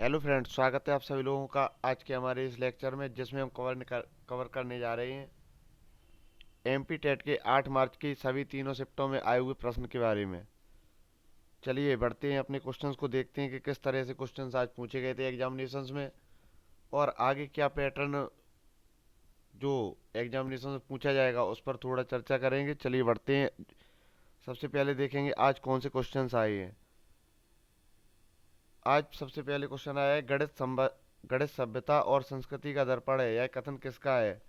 Hello friends, स्वागत है आप सभी लोगों का आज के हमारे इस लेक्चर में, जिसमें हम कवर करने जा रहे हैं एमपी टेट के 8 मार्च की सभी तीनों शिफ्टों में आए हुए प्रश्न के बारे में। चलिए बढ़ते हैं, अपने क्वेश्चंस को देखते हैं कि किस तरह से क्वेश्चंस आज पूछे गए थे एग्जामिनेशंस में और आगे क्या पैटर्न जो एग्जामिनेशन में पूछा जाएगा उस पर थोड़ा चर्चा करेंगे। चलिए बढ़ते हैं, सबसे पहले देखेंगे आज कौन से क्वेश्चंस आए हैं। आज सबसे पहले क्वेश्चन आया है गणित सभ्यता और संस्कृति का दर्पण है, यह कथन किसका है।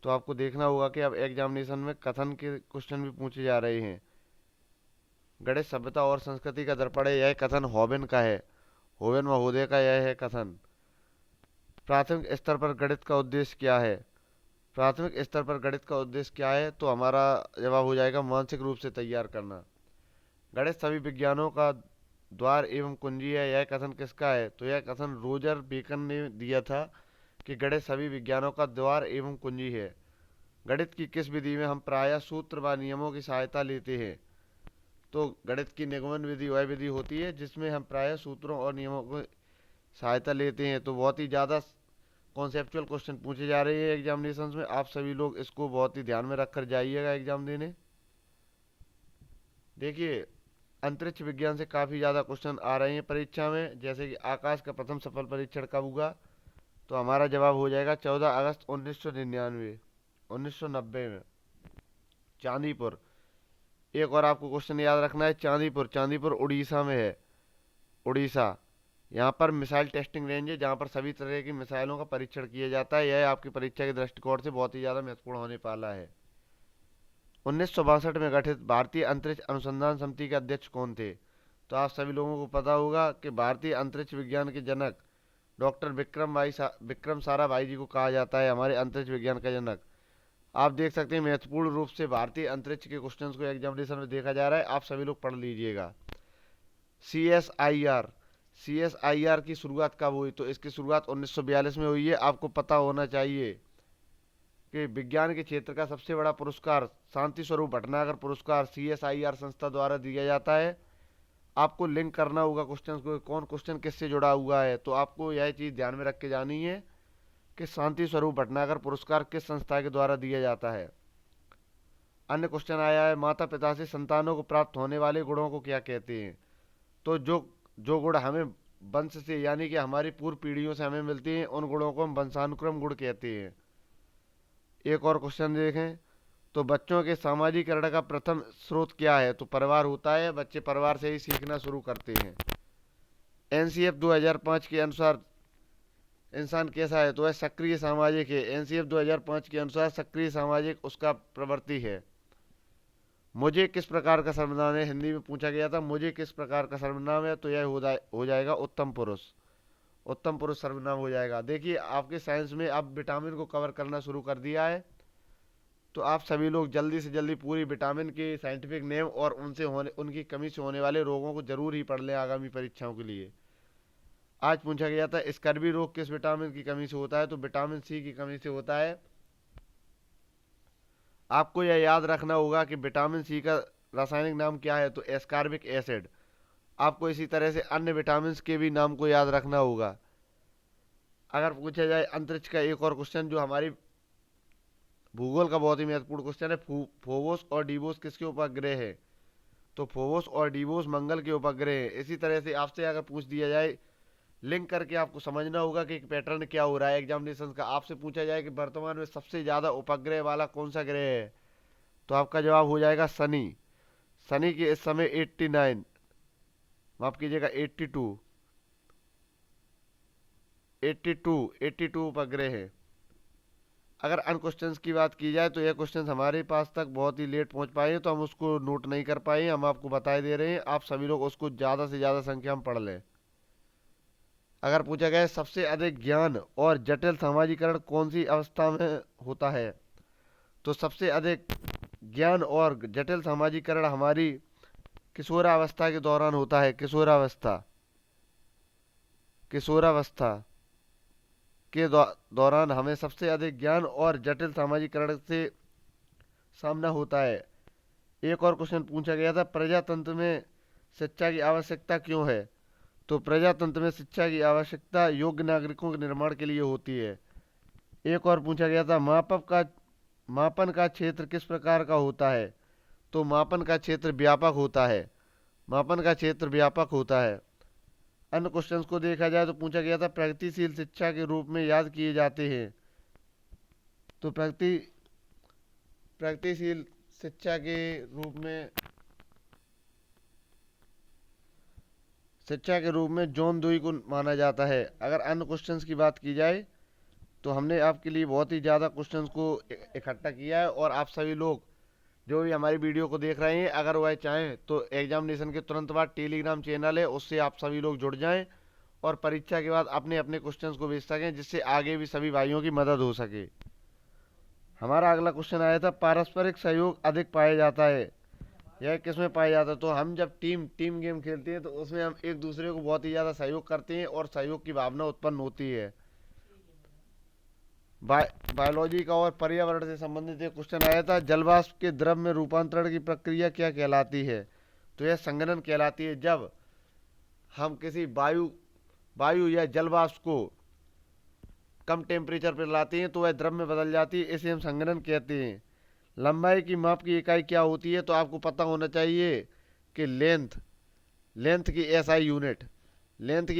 तो आपको देखना होगा कि अब एग्जामिनेशन में कथन के क्वेश्चन भी पूछे जा रहे हैं। गणित सभ्यता और संस्कृति का दर्पण है, यह कथन हॉबेन का है, होवेन महोदय का यह है कथन। प्राथमिक स्तर पर गणित का उद्देश्य क्या है। प्राथमिक स्तर पर गणित का उद्देश्य क्या है, तो हमारा जवाब हो जाएगा मानसिक रूप से तैयार करना। गणित सभी विज्ञानों का द्वार एवं कुंजी है, यह कथन किसका है। तो यह कथन रोजर बेकन ने दिया था कि गणित सभी विज्ञानों का द्वार एवं कुंजी है। गणित की किस विधि में हम प्रायः सूत्र व नियमों की सहायता लेते हैं। तो गणित की निगमन विधि वह विधि होती है जिसमें हम प्रायः सूत्रों और नियमों की सहायता लेते हैं। तो बहुत ही ज़्यादा कॉन्सेप्चुअल क्वेश्चन पूछे जा रहे हैं एग्जामिनेशन में, आप सभी लोग इसको बहुत ही ध्यान में रखकर जाइएगा एग्जाम देने। देखिए, अंतरिक्ष विज्ञान से काफ़ी ज़्यादा क्वेश्चन आ रहे हैं परीक्षा में, जैसे कि आकाश का प्रथम सफल परीक्षण कब हुआ। तो हमारा जवाब हो जाएगा 14 अगस्त 1999 1990 में, चांदीपुर। एक और आपको क्वेश्चन याद रखना है, चांदीपुर चांदीपुर उड़ीसा में है, उड़ीसा। यहाँ पर मिसाइल टेस्टिंग रेंज है, जहाँ पर सभी तरह की मिसाइलों का परीक्षण किया जाता है। यह आपकी परीक्षा के दृष्टिकोण से बहुत ही ज़्यादा महत्वपूर्ण होने वाला है। 1962 में गठित भारतीय अंतरिक्ष अनुसंधान समिति के अध्यक्ष कौन थे। तो आप सभी लोगों को पता होगा कि भारतीय अंतरिक्ष विज्ञान के जनक डॉक्टर विक्रम साराभाई जी को कहा जाता है हमारे अंतरिक्ष विज्ञान का जनक। आप देख सकते हैं महत्वपूर्ण रूप से भारतीय अंतरिक्ष के क्वेश्चंस को एग्जामिनेशन में देखा जा रहा है, आप सभी लोग पढ़ लीजिएगा। CSIR, CSIR की शुरुआत कब हुई। तो इसकी शुरुआत 1942 में हुई है। आपको पता होना चाहिए कि विज्ञान के क्षेत्र का सबसे बड़ा पुरस्कार शांति स्वरूप भटनागर पुरस्कार CSIR संस्था द्वारा दिया जाता है। आपको लिंक करना होगा क्वेश्चन को, कौन क्वेश्चन किससे जुड़ा हुआ है। तो आपको यह चीज़ ध्यान में रख के जानी है कि शांति स्वरूप भटनागर पुरस्कार किस संस्था के द्वारा दिया जाता है। अन्य क्वेश्चन आया है, माता पिता से संतानों को प्राप्त होने वाले गुणों को क्या कहते हैं। तो जो जो गुण हमें वंश से यानी कि हमारी पूर्व पीढ़ियों से हमें मिलती हैं, उन गुणों को हम वंशानुक्रम गुण कहते हैं। एक और क्वेश्चन देखें, तो बच्चों के सामाजिकरण का प्रथम स्रोत क्या है। तो परिवार होता है, बच्चे परिवार से ही सीखना शुरू करते हैं। एनसीएफ 2005 के अनुसार इंसान कैसा है। तो वह सक्रिय सामाजिक है। एनसीएफ 2005 के अनुसार सक्रिय सामाजिक उसका प्रवृत्ति है। मुझे किस प्रकार का सर्वनाम है, हिंदी में पूछा गया था, मुझे किस प्रकार का सर्वनाम है। तो यह हो जाएगा उत्तम पुरुष, उत्तम पुरुष सर्वनाम हो जाएगा। देखिए, आपके साइंस में अब विटामिन को कवर करना शुरू कर दिया है, तो आप सभी लोग जल्दी से जल्दी पूरी विटामिन के साइंटिफिक नेम और उनकी कमी से होने वाले रोगों को जरूर ही पढ़ लें आगामी परीक्षाओं के लिए। आज पूछा गया था स्कर्वी रोग किस विटामिन की कमी से होता है। तो विटामिन सी की कमी से होता है। आपको यह याद रखना होगा कि विटामिन सी का रासायनिक नाम क्या है। तो एस्कॉर्बिक एसिड। आपको इसी तरह से अन्य विटामिन के भी नाम को याद रखना होगा। अगर पूछा जाए अंतरिक्ष का एक और क्वेश्चन जो हमारी भूगोल का बहुत ही महत्वपूर्ण क्वेश्चन है, फोबोस और डीबोस किसके उपग्रह है। तो फोबोस और डीबोस मंगल के उपग्रह है। इसी तरह से आपसे अगर पूछ दिया जाए, लिंक करके आपको समझना होगा कि पैटर्न क्या हो रहा है एग्जामिनेशन का। आपसे पूछा जाए कि वर्तमान में सबसे ज़्यादा उपग्रह वाला कौन सा ग्रह है। तो आपका जवाब हो जाएगा शनि। शनि के इस समय 89, माफ कीजिएगा 82, 82 उपग्रह है। अगर अन्य क्वेश्चंस की बात की जाए तो यह क्वेश्चंस हमारे पास तक बहुत ही लेट पहुंच पाए हैं, तो हम उसको नोट नहीं कर पाए। हम आपको बताए दे रहे हैं, आप सभी लोग उसको ज़्यादा से ज़्यादा संख्या में पढ़ लें। अगर पूछा गया सबसे अधिक ज्ञान और जटिल सामाजिकरण कौन सी अवस्था में होता है। तो सबसे अधिक ज्ञान और जटिल सामाजिकरण हमारी किशोरावस्था के दौरान होता है। किशोरावस्था, किशोरावस्था के दौरान हमें सबसे अधिक ज्ञान और जटिल सामाजिकरण से सामना होता है। एक और क्वेश्चन पूछा गया था, प्रजातंत्र में शिक्षा की आवश्यकता क्यों है। तो प्रजातंत्र में शिक्षा की आवश्यकता योग्य नागरिकों के निर्माण के लिए होती है। एक और पूछा गया था, मापन का क्षेत्र किस प्रकार का होता है? तो मापन का क्षेत्र व्यापक होता है। मापन का क्षेत्र व्यापक होता है। अन्य क्वेश्चंस को देखा जाए तो पूछा गया था, प्रगतिशील शिक्षा के रूप में याद किए जाते हैं। तो प्रगतिशील शिक्षा के रूप में जॉन डुई को माना जाता है। अगर अन्य क्वेश्चंस की बात की जाए तो हमने आपके लिए बहुत ही ज़्यादा क्वेश्चंस को इकट्ठा किया है, और आप सभी लोग जो भी हमारी वीडियो को देख रहे हैं, अगर वह चाहें तो एग्जामिनेशन के तुरंत बाद टेलीग्राम चैनल है, उससे आप सभी लोग जुड़ जाएं और परीक्षा के बाद अपने अपने क्वेश्चंस को भेज सकें, जिससे आगे भी सभी भाइयों की मदद हो सके। हमारा अगला क्वेश्चन आया था, पारस्परिक सहयोग अधिक पाया जाता है, यह किसमें पाया जाता है? तो हम जब टीम गेम खेलते हैं तो उसमें हम एक दूसरे को बहुत ही ज़्यादा सहयोग करते हैं और सहयोग की भावना उत्पन्न होती है। बायोलॉजी का और पर्यावरण से संबंधित एक क्वेश्चन आया था, जलवाष्प के द्रव में रूपांतरण की प्रक्रिया क्या कहलाती है? तो यह संघनन कहलाती है। जब हम किसी वायु या जलवाष्प को कम टेम्परेचर पर लाते हैं तो वह द्रव में बदल जाती है, इसे हम संघनन कहते हैं। लंबाई की माप की इकाई क्या होती है? तो आपको पता होना चाहिए कि लेंथ की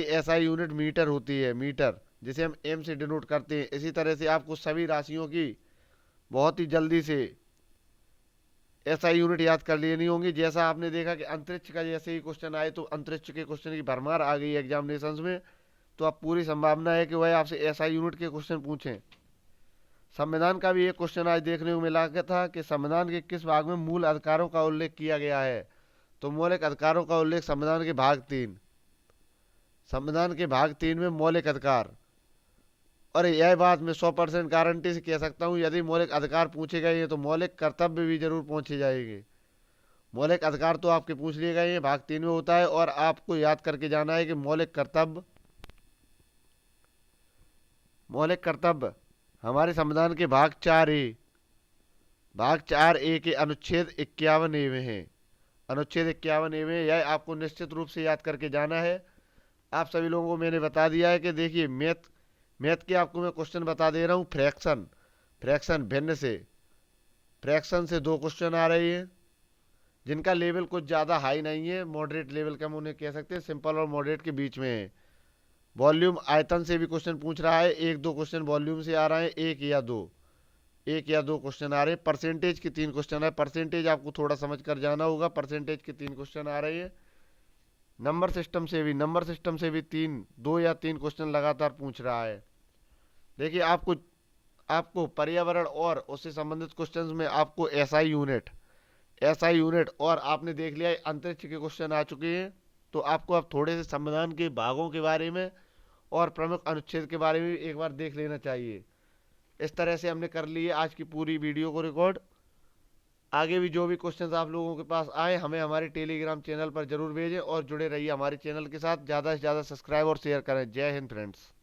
एसआई यूनिट मीटर होती है, मीटर, जिसे हम एम से डिनोट करते हैं। इसी तरह से आपको सभी राशियों की बहुत ही जल्दी से एसआई यूनिट याद कर लेनी होंगी। जैसा आपने देखा कि अंतरिक्ष का जैसे ही क्वेश्चन आए तो अंतरिक्ष के क्वेश्चन की भरमार आ गई एग्जामिनेशन में, तो अब पूरी संभावना है कि वह आपसे एसआई यूनिट के क्वेश्चन पूछें। संविधान का भी एक क्वेश्चन आज देखने को मिला था कि संविधान के किस भाग में मूल अधिकारों का उल्लेख किया गया है? तो मौलिक अधिकारों का उल्लेख संविधान के भाग 3 में मौलिक अधिकार। और यह बात मैं 100% गारंटी से कह सकता हूँ, यदि मौलिक अधिकार पूछे गए हैं तो मौलिक कर्तव्य भी जरूर पूछे जाएंगे। मौलिक अधिकार तो आपके पूछ लिए गए हैं, भाग 3 में होता है, और आपको याद करके जाना है कि मौलिक कर्तव्य हमारे संविधान के भाग 4A के अनुच्छेद 51A में है। अनुच्छेद 51A में यह आपको निश्चित रूप से याद करके जाना है। आप सभी लोगों को मैंने बता दिया है कि देखिए, मैथ के आपको मैं क्वेश्चन बता दे रहा हूँ। फ्रैक्शन से 2 क्वेश्चन आ रही हैं, जिनका लेवल कुछ ज़्यादा हाई नहीं है, मॉडरेट लेवल का हम उन्हें कह सकते हैं, सिंपल और मॉडरेट के बीच में है। वॉल्यूम आयतन से भी क्वेश्चन पूछ रहा है, 1-2 क्वेश्चन वॉल्यूम से आ रहे हैं, एक या दो क्वेश्चन आ रहे हैं। परसेंटेज के 3 क्वेश्चन है, परसेंटेज आपको थोड़ा समझ कर जाना होगा। परसेंटेज के 3 क्वेश्चन आ रहे हैं। नंबर सिस्टम से भी 2 या 3 क्वेश्चन लगातार पूछ रहा है। देखिए, आपको पर्यावरण और उससे संबंधित क्वेश्चंस में आपको एसआई यूनिट और आपने देख लिया अंतरिक्ष के क्वेश्चन आ चुके हैं। तो आपको अब थोड़े से संविधान के भागों के बारे में और प्रमुख अनुच्छेद के बारे में एक बार देख लेना चाहिए। इस तरह से हमने कर ली है आज की पूरी वीडियो को रिकॉर्ड। आगे भी जो भी क्वेश्चंस आप लोगों के पास आए, हमें हमारे टेलीग्राम चैनल पर जरूर भेजें और जुड़े रहिए हमारे चैनल के साथ। ज़्यादा से ज़्यादा सब्सक्राइब और शेयर करें। जय हिंद फ्रेंड्स।